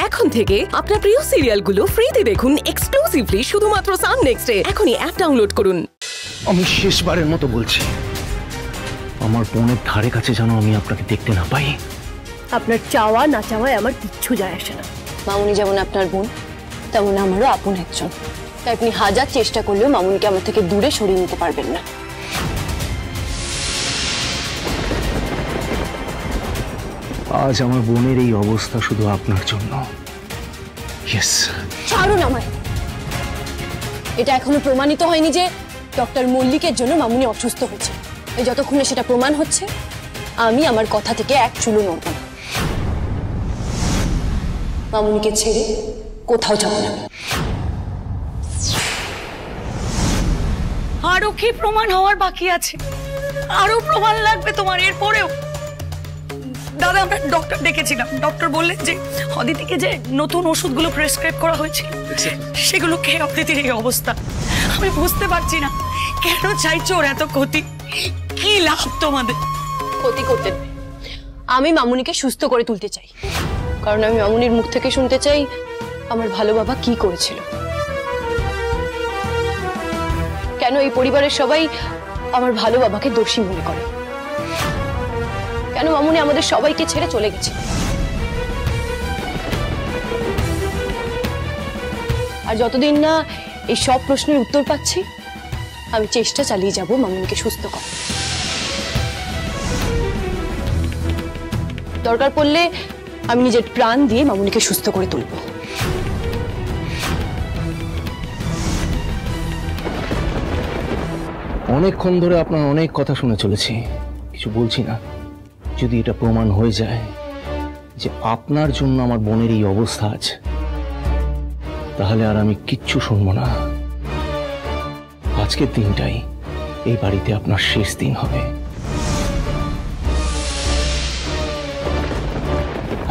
এখন থেকে আপনার প্রিয় সিরিয়ালগুলো ফ্রিতে দেখুন এক্সক্লুসিভলি শুধুমাত্র সান নেক্সটে। এখনই অ্যাপ ডাউনলোড করুন। আমি শেষবারের মতো বলছি, আমার বোনের ধারে কাছে যেন আমি আপনাকে দেখতে না পাই। আপনার চাওয়া না চাওয়ায় আমার কিচ্ছু যায় আসে না। মামুনি যেমন আপনার বোন, তেমন আমারও আপন একজন। তাই আপনি হাজার চেষ্টা করলেও মামুনিকে আমার থেকে দূরে সরিয়ে নিতে পারবেন না। আজ আমার বোনের এই অবস্থা শুধু আপনার জন্য। ইয়েস। ছাড়ুন আমায়। এটা এখনো প্রমাণিত হয়নি যে ডক্টর মল্লিকের জন্য মামুনি অসুস্থ হচ্ছে। যতক্ষণে সেটা প্রমাণ হচ্ছে, আমি আমার কথা থেকে এক চুলো নড়ব না। মামুনিকে ছেড়ে কোথাও যাব না। আরো কি প্রমাণ হওয়ার বাকি আছে? আরো প্রমাণ লাগবে তোমার এরপরেও? দাদা, আমরা ডক্টর ডেকেছিলাম। ডক্টর বললেন যে অদিতিকে যে নতুন ওষুধগুলো প্রেসক্রাইব করা হয়েছিল সেগুলো খেয়ে অদিতির এই অবস্থা। আমি বুঝতে পারছি না কেন চাইছো ওর এত ক্ষতি। কি লাভ তোমাদের? ক্ষতি করতে আমি মামুনিকে সুস্থ করে তুলতে চাই, কারণ আমি মামুনির মুখ থেকে শুনতে চাই আমার ভালো বাবা কি করেছিল। কেন এই পরিবারের সবাই আমার ভালো বাবাকে দোষী মনে করে? কেন মামুনি আমাদের সবাইকে ছেড়ে চলে গেছে? আর যতদিন না এই সব প্রশ্নের উত্তর পাচ্ছি, আমি চেষ্টা চালিয়ে যাব মামুনিকে সুস্থ করার। দরকার পড়লে আমি নিজের প্রাণ দিয়ে মামুনিকে সুস্থ করে তুলব। অনেকক্ষণ ধরে আপনার অনেক কথা শুনে চলেছি, কিছু বলছি না। যদি এটা প্রমাণ হয়ে যায় যে আপনার জন্য আমার বোনের এই অবস্থা আছে, তাহলে আর আমি কিচ্ছু শুনবো না। আজকের দিনটাই এই বাড়িতে আপনার শেষ দিন হবে।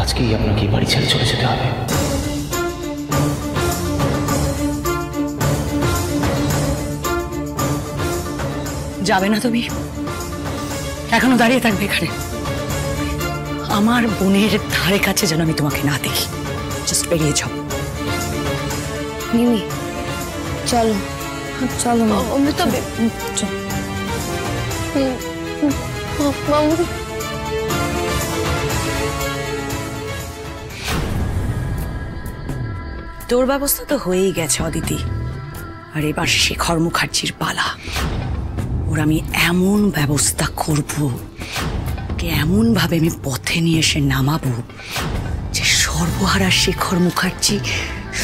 আজকেই আপনাকে এই বাড়ি ছেড়ে চলে যেতে হবে। যাবে না তুমি? এখনো দাঁড়িয়ে থাকবে এখানে? আমার বোনের ধারে কাছে যেন আমি তোমাকে না দেখি। জাস্ট বেরিয়ে যাও। মিমি, চলো চলো। অমৃতা, তোর ব্যবস্থা তো হয়েই গেছে অদিতি, আর এবার শেখর মুখার্জির পালা। ওর আমি এমন ব্যবস্থা করব, এমন ভাবে আমি পথে নিয়ে এসে নামাবো যে সর্বহারা শেখর মুখার্জি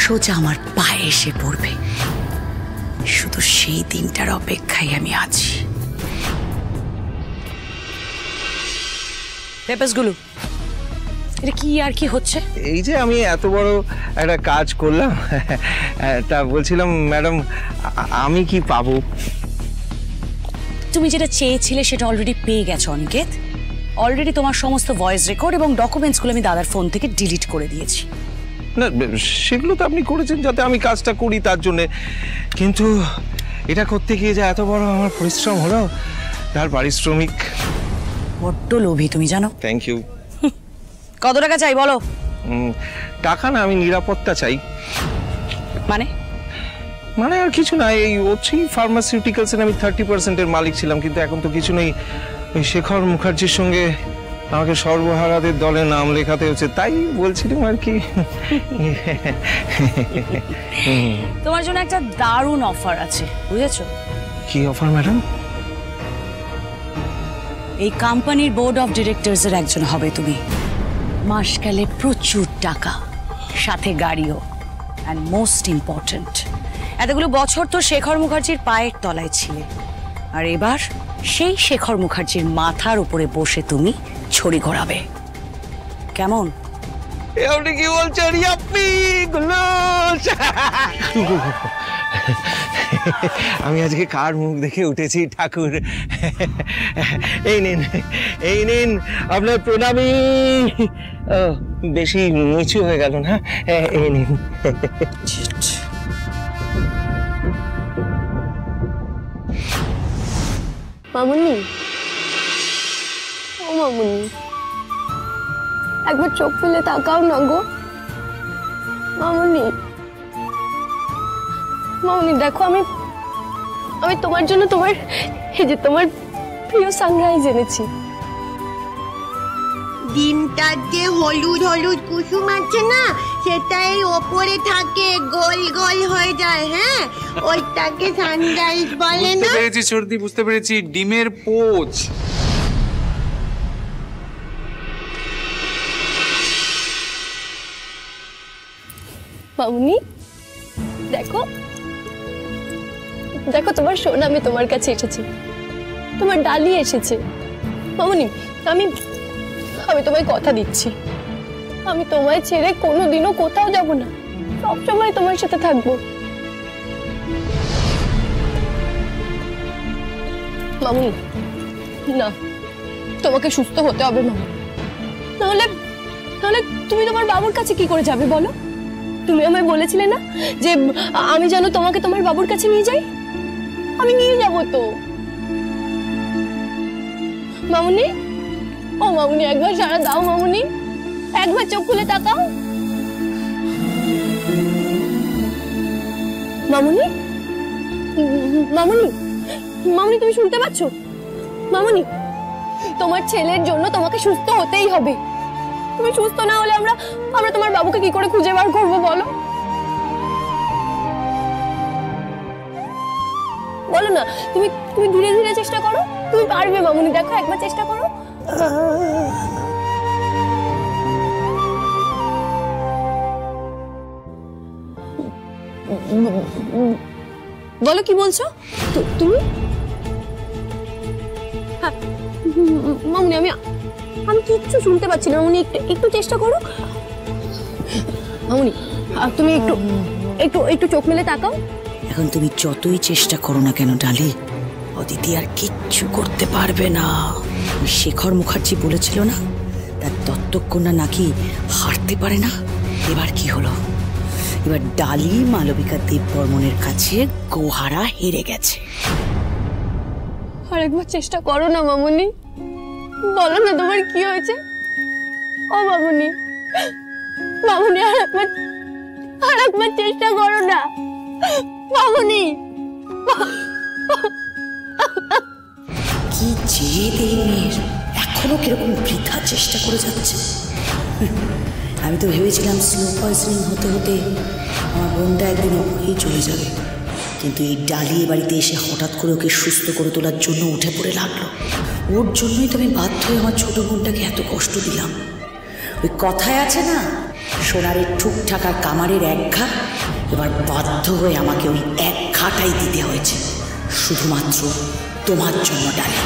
সোজা আমার পায়ে এসে পড়বে। শুধু সেই দিনটার অপেক্ষায় আমি আছি। পেপারসগুলো এটা কি আর কি হচ্ছে? এই যে আমি এত বড় একটা কাজ করলাম, তা বলছিলাম ম্যাডাম, আমি কি পাবো? তুমি যেটা চেয়েছিলে সেটা অলরেডি পেয়ে গেছো অনিকেত। অলরেডি তোমার সমস্ত ভয়েস রেকর্ড এবং ডকুমেন্টসগুলো আমি দাদার ফোন থেকে ডিলিট করে দিয়েছি। না, সেগুলো তো আপনি করেছেন যাতে আমি কাজটা করি তার জন্যে, কিন্তু এটা করতে গিয়ে যে এত বড় আমার পরিশ্রম হলো, তার পারিশ্রমিক। বড্ড লোভী তুমি, জানো। Thank you. কত টাকা চাই বলো? টাকা না, আমি নিরাপত্তা চাই। মানে? মানে আর কিছু না, এই ওচি ফার্মাসিউটিক্যালসের আমি 30% মালিক ছিলাম, কিন্তু এখন তো কিছু নেই। ওই শেখর মুখার্জির সঙ্গে আমাকে সর্বহারাদের দলে নাম লেখাতে হচ্ছে, তাই বলছিলাম আর কি। তোমার জন্য একটা দারুণ অফার আছে, বুঝেছো? কি অফার ম্যাডাম? এই কোম্পানির বোর্ড অফ ডিরেক্টরস এর একজন হবে তুমি। মাসকালে প্রচুর টাকা, সাথে গাড়িও, অ্যান্ড মোস্ট ইম্পর্টেন্ট, এতগুলো বছর তো শেখর মুখার্জির পায়ের তলায় ছিলে, আর এবার সেই শেখর মুখার্জির মাথার উপরে বসে তুমি ছড়ি ঘোরাবে। কেমন? আপনি কি বলছেন? আমি আজকে কার মুখ দেখে উঠেছি ঠাকুর। এই নিন আপনার প্রণামী। বেশি নিচু হয়ে গেল না? এই নিন। মামুনি, ও মামুনি, একবার চোখ ফেলে তাকাও না গো। মামুনি, মামুনি দেখো, আমি তোমার জন্য তোমার এই যে তোমার প্রিয় সানরাইজ এনেছি। ডিমটার যে হলুদ হলুদ কুসুম আছে না, সেটাই ওপরে থাকে, গোল গোল হয়ে যায়। হ্যাঁ, ওইটাকে সানরাইজ বলে না। বুঝতে পেরেছি সর্দি, বুঝতে পেরেছি, ডিমের পোচ। মামুনি দেখো, দেখো তোমার সোনা আমি তোমার কাছে এসেছি, তোমার ডালি এসেছে। মামুনি আমি তোমায় কথা দিচ্ছি, আমি তোমায় ছেড়ে কোনোদিনও কোথাও যাব না, সবসময় তোমার সাথে থাকবো। মামুনি না, তোমাকে সুস্থ হতে হবে মামুনি, নাহলে তুমি তোমার বাবুর কাছে কি করে যাবে বলো? তুমি আমায় বলেছিলে না যে আমি যেন তোমাকে তোমার বাবুর কাছে নিয়ে যাই, আমি নিয়ে যাব তো। মামুনি, ও মামুনি একবার সাড়া দাও, মামুনি একবার চোখ খুলে তাকাও। মামুনি, মামুনি, মামুনি তুমি শুনতে পাচ্ছ? মামুনি, তোমার ছেলের জন্য তোমাকে সুস্থ হতেই হবে। তুমি সুস্থ না হলে আমরা তোমার বাবুকে কি করে খুঁজে বার করবো বলো? বলো না, তুমি ধীরে ধীরে চেষ্টা করো, তুমি পারবে মামুনি, দেখো একবার চেষ্টা করো। বলো কি বলছো তুমি? মামুনি আমি কিচ্ছু শুনতে পাচ্ছি না মামুনি, একটু চেষ্টা করো। মামুনি তুমি একটু চোখ মেলে তাকাও। এখন তুমি যতই চেষ্টা করো না কেন ডালি, অদিতি আর কিচ্ছু করতে পারবে না। শেখর মুখার্জি বলেছিল না তার দত্তকন্যা নাকি হারতে পারে না। এবার কি হলো? এবার ডালি মালবিকা দেববর্মনের কাছে গোহারা হেরে গেছে। আর একবার চেষ্টা করো না মামুনি, বলো না তোমার কি হয়েছে। ও মামুনি, মামুনি আর একবার চেষ্টা করো না মামুনি। কি জেদ এই মেয়ের, এখনো কিরকম বৃথা চেষ্টা করে যাচ্ছে। আমি তো ভেবেছিলাম স্লো পয়জনিং হতে হতে আমার বোনটা একদিন ওকেই চলে যাবে, কিন্তু এই ডালি বাড়িতে এসে হঠাৎ করে ওকে সুস্থ করে তোলার জন্য উঠে পড়ে লাগলো। ওর জন্যই তো আমি বাধ্য হয়ে আমার ছোট বোনটাকে এত কষ্ট দিলাম। ওই কথায় আছে না, সোনারের ঠুকঠাক আর কামারের এক ঘা, এবার বাধ্য হয়ে আমাকে ওই এক ঘাটাই দিতে হয়েছে, শুধুমাত্র তোমার জন্য ডালি।